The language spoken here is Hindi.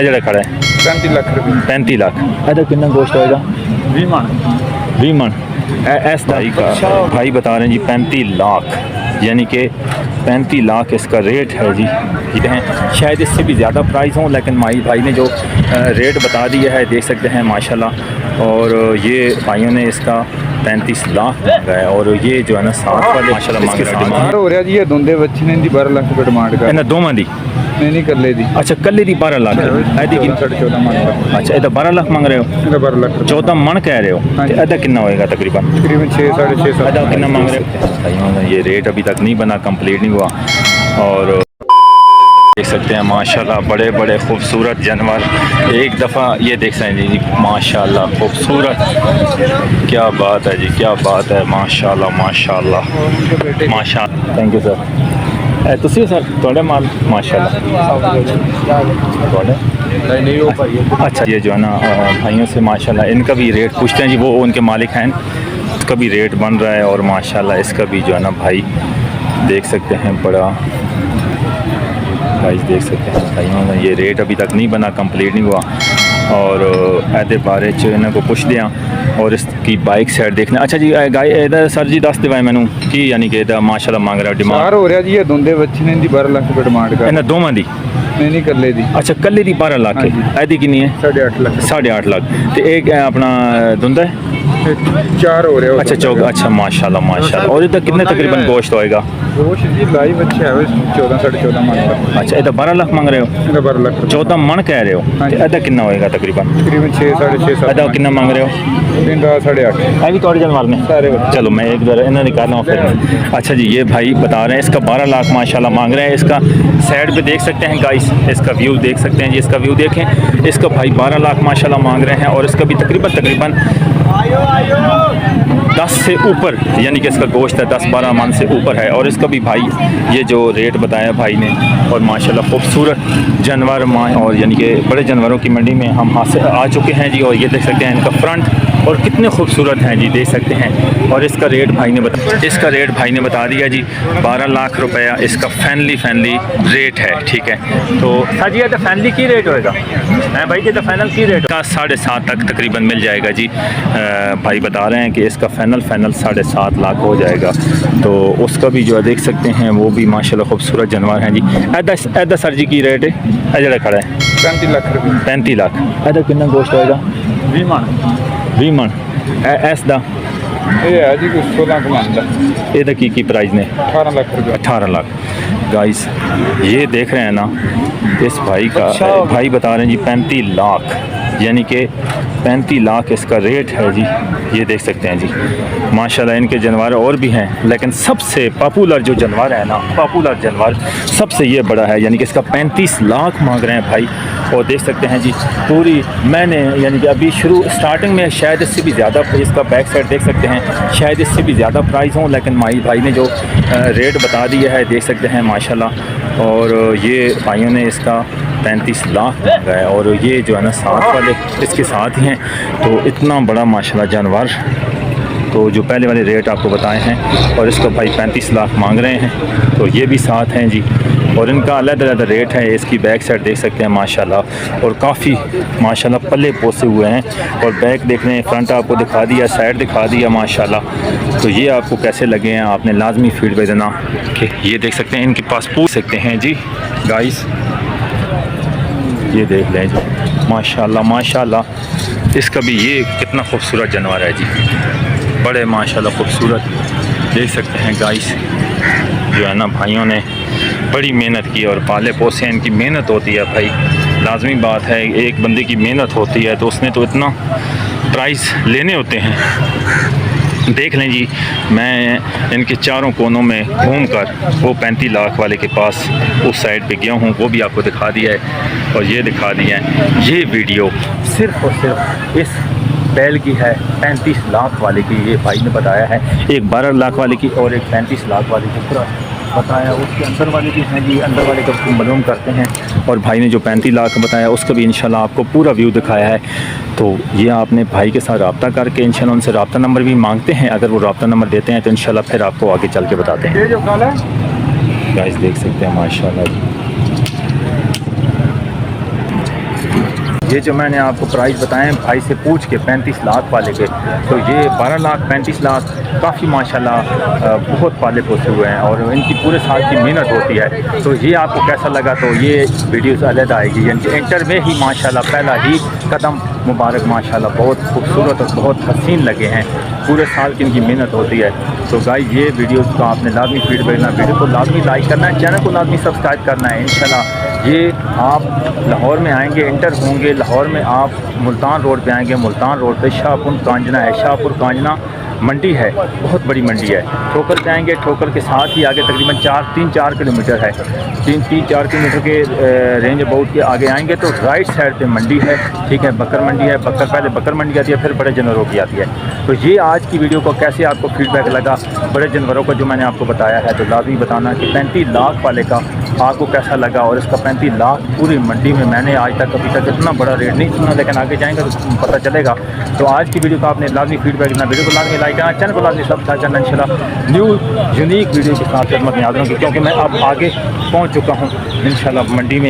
ਜਿਹੜਾ खड़ा है 35 ਲੱਖ ਰੁਪਏ 35 लाख ਇਹਦਾ कितना गोश्त होएगा 20 ਮਣ 20 मन ऐस भाई का भाई बता रहे हैं जी 35 लाख यानी कि 35 लाख इसका रेट है जी। ये हैं शायद इससे भी ज़्यादा प्राइस हो, लेकिन भाई ने जो रेट बता दिया है देख सकते हैं माशाल्लाह। और ये भाइयों ने इसका 35 लाख मांगा है और ये जो है ना साथ वाले माशाल्लाह मांग रहे हैं। ਹੋ ਰਿਹਾ ਜੀ ਇਹ ਦੋਂਦੇ ਬੱਚੇ ਨੇ ਦੀ 12 ਲੱਖ ਰੁਪਏ ਡਿਮਾਂਡ ਕਰ ਇਹਨਾਂ ਦੋਵਾਂ ਦੀ ਨਹੀਂ ਨਹੀਂ ਕੱਲੇ ਦੀ अच्छा कल्ले दी 12 लाख ਇਹਦੀ ਕੀ 14 ਮਣ अच्छा ਇਹਦਾ 12 लाख मांग रहे हो, ਇਹਦਾ 12 ਲੱਖ 14 मन कह रहे हो तो ਇਹਦਾ कितना होएगा तकरीबन तकरीबन 6 6.5 अदा कितना मांग रहे हो भाइयों ने? ये रेट अभी तक नहीं बना, कंप्लीट नहीं हुआ। और देख सकते हैं माशाल्लाह बड़े बड़े खूबसूरत जानवर एक दफ़ा ये देख सकते हैं जी माशाल्लाह खूबसूरत। क्या बात है जी, क्या बात है माशाल्लाह माशाल्लाह माशाल्लाह। Thank you sir. तुसी सर थोड़े माल माशाल्लाह थोड़े नहीं हो पाई अच्छा। ये जो है ना भाइयों से माशाल्लाह इनका भी रेट पूछते हैं जी, वो उनके मालिक हैं, उसका भी रेट बन रहा है और माशाल्लाह इसका भी जो है ना भाई देख सकते हैं बड़ा प्राइस देख सकते हैं भाइयों ने। ये रेट अभी तक नहीं बना, कंप्लीट नहीं हुआ। और ऐसे बारे च इन्हों को पुछ दिया और इसकी बाइक साइड देखना। अच्छा जी गाय इधर सर जी दस दिवाए मैनू की यानी कि माशाल्लाह मांग रहा डिमांड हो रहा जी ये दोंदे बच्चे ने दी 12 ਲੱਖ ਰੁਪਏ ਡਿਮਾਂਡ ਕਰ इन्होंने दोवां दी नहीं नहीं ਕੱਲੇ ਦੀ अच्छा कल्ले दी 12 लाख है। ऐदी कितनी है 8.5 ਲੱਖ 8.5 लाख। तो एक अपना धुंदा है 4 हो रहा अच्छा चौक अच्छा माशाल्लाह माशाल्लाह। और इधर कितने तकरीबन गोश्त होएगा? गोश्त जी लाइव अच्छा है 14 14.5 मण का। अच्छा इधर 12 लाख मांग रहे हो, ਇਹਦਾ 12 ਲੱਖ 14 मन कह रहे हो तो इधर कितना होएगा तकरीबन तकरीबन 6 6.5 इधर कितना मांग रहे हो? दिन रात 8.5 है भी थोड़े जानवर में सारे चलो मैं एक बार इन्हें निकालना हूँ फिर। अच्छा जी ये भाई बता रहे हैं इसका 12 लाख माशाल्लाह मांग रहे हैं। इसका साइड पे देख सकते हैं गाइस, इसका व्यू देख सकते हैं जी, इसका व्यू देखें। इसका भाई 12 लाख माशाल्लाह मांग रहे हैं और इसका भी तकरीबन 10 से ऊपर यानी कि इसका गोश्त है 10-12 मन से ऊपर है। और इसका भी भाई ये जो रेट बताया भाई ने और माशाल्लाह खूबसूरत जानवर और यानी कि बड़े जानवरों की मंडी में हम आ चुके हैं जी। और ये देख सकते हैं इनका फ्रंट और कितने खूबसूरत हैं जी, देख सकते हैं। और इसका रेट भाई ने बता दिया जी 12 लाख रुपया इसका फैनली रेट है। ठीक है तो सर जी तो फैनली की रेट होएगा है भाई जी, तो फाइनल की रेट का 7.5 तक तकरीबन मिल जाएगा जी। भाई बता रहे हैं कि इसका फाइनल 7.5 लाख हो जाएगा। तो उसका भी जो है देख सकते हैं वो भी माशाल्लाह खूबसूरत जानवर हैं जी। ऐदा सर जी की रेट है जरा खड़ा है 35 ਲੱਖ ਰੁਪਏ 35 लाख। ऐदा कितना गोश्त होएगा 20 ਮਣ 20 मन ऐस दा ਇਹ ਹੈ ਜੀ ਕੋਈ 16 ਕਮਾਨ ਦਾ ਇਹਦਾ ਕੀ प्राइस ने 18 ਲੱਖ ਰੁਪਏ 18 लाख। गाइस ये देख रहे हैं ना इस भाई का भाई बता रहे हैं जी 35 लाख यानी कि 35 लाख इसका रेट है जी। ये देख सकते हैं जी माशाल्लाह इनके जानवर और भी हैं, लेकिन सबसे पॉपुलर जो जानवर है ना पॉपुलर जानवर सबसे ये बड़ा है यानी कि इसका 35 लाख मांग रहे हैं भाई। और देख सकते हैं जी पूरी मैंने यानी कि अभी स्टार्टिंग में शायद इससे भी ज़्यादा इसका बैक साइड देख सकते हैं शायद इससे भी ज़्यादा प्राइस हो, लेकिन भाई ने जो रेट बता दिया है देख सकते हैं माशाल्लाह। और ये भाइयों ने इसका 35 लाख मांगा है और ये जो है ना साथ वाले इसके साथ ही हैं। तो इतना बड़ा माशाल्लाह जानवर तो जो पहले वाले रेट आपको बताए हैं और इसका भाई 35 लाख मांग रहे हैं। तो ये भी साथ हैं जी और इनका अलग-अलग रेट है। इसकी बैक साइड देख सकते हैं माशाल्लाह और काफ़ी माशाल्लाह पल्ले पोसे हुए हैं। और बैक देख रहे हैं, फ्रंट आपको दिखा दिया, साइड दिखा दिया माशाल्लाह। तो ये आपको कैसे लगे हैं आपने लाजमी फीडबैक देना कि ये देख सकते हैं इनके पास पूछ सकते हैं जी गाइस। ये देख लें जी माशाल्लाह माशाल्लाह। इसका भी ये कितना खूबसूरत जानवर है जी, बड़े माशाल्लाह खूबसूरत देख सकते हैं गाइस। जो है ना भाइयों ने बड़ी मेहनत की और पाले पोसे इनकी मेहनत होती है भाई, लाजमी बात है एक बंदे की मेहनत होती है तो उसने तो इतना प्राइस लेने होते हैं। देख लें जी मैं इनके चारों कोनों में घूमकर वो 35 लाख वाले के पास उस साइड पे गया हूँ, वो भी आपको दिखा दिया है और ये दिखा दिया है। ये वीडियो सिर्फ़ और सिर्फ इस बैल की है 35 लाख वाले की, ये भाई ने बताया है। एक 12 लाख वाले की और एक 35 लाख वाले की पूरा बताया। उसके अंदर वाले भी हैं जी, अंदर वाले का मालूम करते हैं। और भाई ने जो 35 लाख बताया उसका भी इंशाल्लाह आपको पूरा व्यू दिखाया है। तो ये आपने भाई के साथ रब्ता करके इंशाल्लाह उनसे रब्ता नंबर भी मांगते हैं, अगर वो रब्ता नंबर देते हैं तो इंशाल्लाह फिर आपको आगे चल के बताते हैं। ये जो काला गाइस देख सकते हैं माशाल्लाह जी। ये जो मैंने आपको प्राइस बताएं भाई से पूछ के 35 लाख वाले के, तो ये 12 लाख 35 लाख काफ़ी माशाल्लाह बहुत पाले पोसे हुए हैं और इनकी पूरे साल की मेहनत होती है। तो ये आपको कैसा लगा, तो ये वीडियोस अलग आएगी। यानी इंटर में ही माशाल्लाह पहला ही कदम मुबारक, माशाल्लाह बहुत खूबसूरत और बहुत हसीन लगे हैं। पूरे साल की इनकी मेहनत होती है। तो गाइस ये वीडियोस को आपने लाजमी फीडबैक देना, वीडियो को लाजमी लाइक करना है, चैनल को लाजमी सब्सक्राइब करना है। इंशाल्लाह ये आप लाहौर में आएंगे, इंटर होंगे लाहौर में, आप मुल्तान रोड पे आएंगे, मुल्तान रोड पे शाहपुर कांजना है, शाहपुर कांजना मंडी है, बहुत बड़ी मंडी है। ठोकर पे आएंगे, ठोकर के साथ ही आगे तकरीबन 3-4 किलोमीटर है, 3-4 किलोमीटर के रेंज अबाउट के आगे आएंगे तो राइट साइड पे मंडी है, ठीक है, बकर मंडी है। पहले बकर मंडी आती है, फिर बड़े जानवरों की आती है। तो ये आज की वीडियो को कैसे आपको फीडबैक लगा बड़े जानवरों का जो मैंने आपको बताया है, तो लाजमी बताना कि 35 लाख वाले का आपको कैसा लगा। और इसका 35 लाख पूरी मंडी में मैंने आज तक अभी तक इतना बड़ा रेट नहीं सुना, लेकिन आगे जाएंगे तो पता चलेगा। तो आज की वीडियो का आपने लाजमी फीडबैक देना, वीडियो को लाजमी लाइक करना, चैनल को लाजमी सब्सक्राइब करना। इंशाल्लाह न्यू यूनिक वीडियो के साथ खिदमत में हाजिर होंगे, क्योंकि मैं अब आगे पहुंच चुका हूं इंशाल्लाह मंडी में।